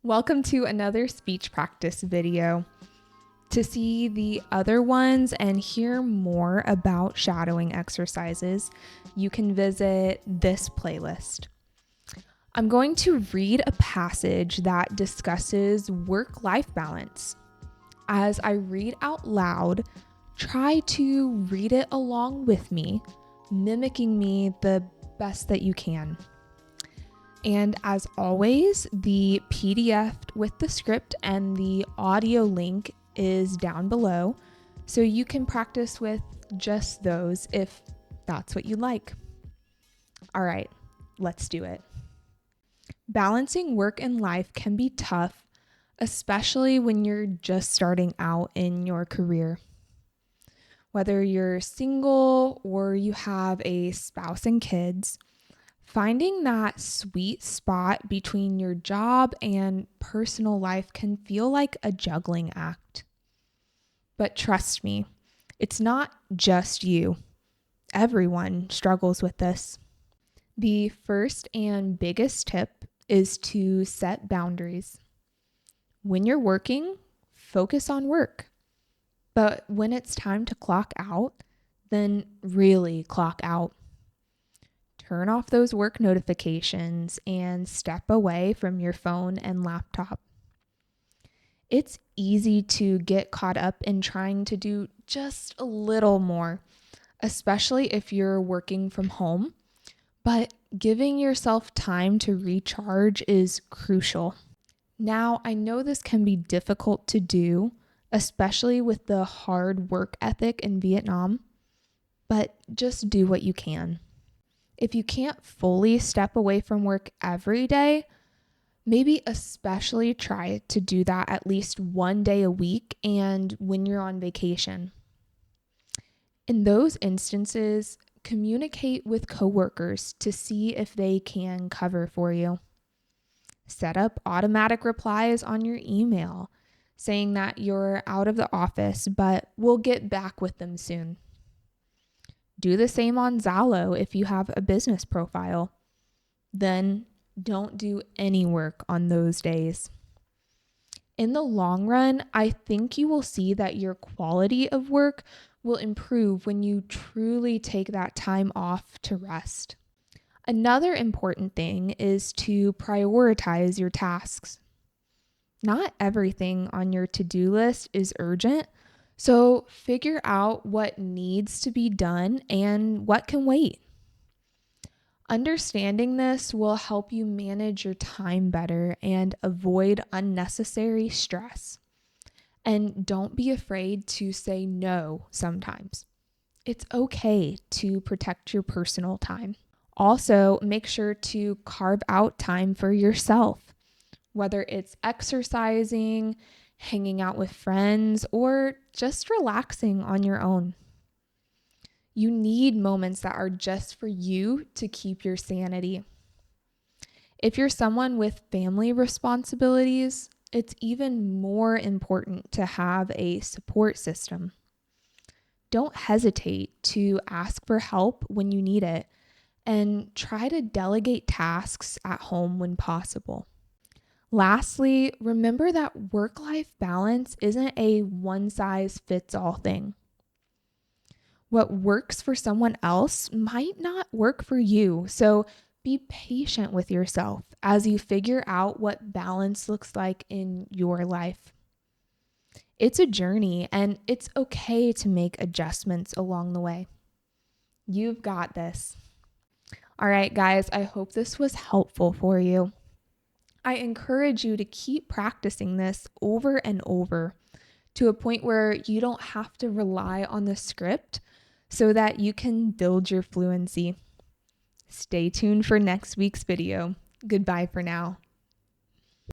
Welcome to another speech practice video. To see the other ones and hear more about shadowing exercises, you can visit this playlist. I'm going to read a passage that discusses work-life balance. As I read out loud, try to read it along with me, mimicking me the best that you can. And as always, the PDF with the script and the audio link is down below, so you can practice with just those if that's what you like. All right, let's do it. Balancing work and life can be tough, especially when you're just starting out in your career. Whether you're single or you have a spouse and kids, finding that sweet spot between your job and personal life can feel like a juggling act. But trust me, it's not just you. Everyone struggles with this. The first and biggest tip is to set boundaries. When you're working, focus on work. But when it's time to clock out, then really clock out. Turn off those work notifications and step away from your phone and laptop. It's easy to get caught up in trying to do just a little more, especially if you're working from home, but giving yourself time to recharge is crucial. Now, I know this can be difficult to do, especially with the hard work ethic in Vietnam, but just do what you can. If you can't fully step away from work every day, maybe especially try to do that at least one day a week and when you're on vacation. In those instances, communicate with coworkers to see if they can cover for you. Set up automatic replies on your email saying that you're out of the office, but we'll get back with them soon. Do the same on Zalo if you have a business profile. Then don't do any work on those days. In the long run, I think you will see that your quality of work will improve when you truly take that time off to rest. Another important thing is to prioritize your tasks. Not everything on your to-do list is urgent, so figure out what needs to be done and what can wait. Understanding this will help you manage your time better and avoid unnecessary stress. And don't be afraid to say no sometimes. It's okay to protect your personal time. Also, make sure to carve out time for yourself, whether it's exercising, hanging out with friends, or just relaxing on your own. You need moments that are just for you to keep your sanity. If you're someone with family responsibilities, it's even more important to have a support system. Don't hesitate to ask for help when you need it, and try to delegate tasks at home when possible. Lastly, remember that work-life balance isn't a one-size-fits-all thing. What works for someone else might not work for you, so be patient with yourself as you figure out what balance looks like in your life. It's a journey, and it's okay to make adjustments along the way. You've got this. All right, guys, I hope this was helpful for you. I encourage you to keep practicing this over and over to a point where you don't have to rely on the script so that you can build your fluency. Stay tuned for next week's video. Goodbye for now.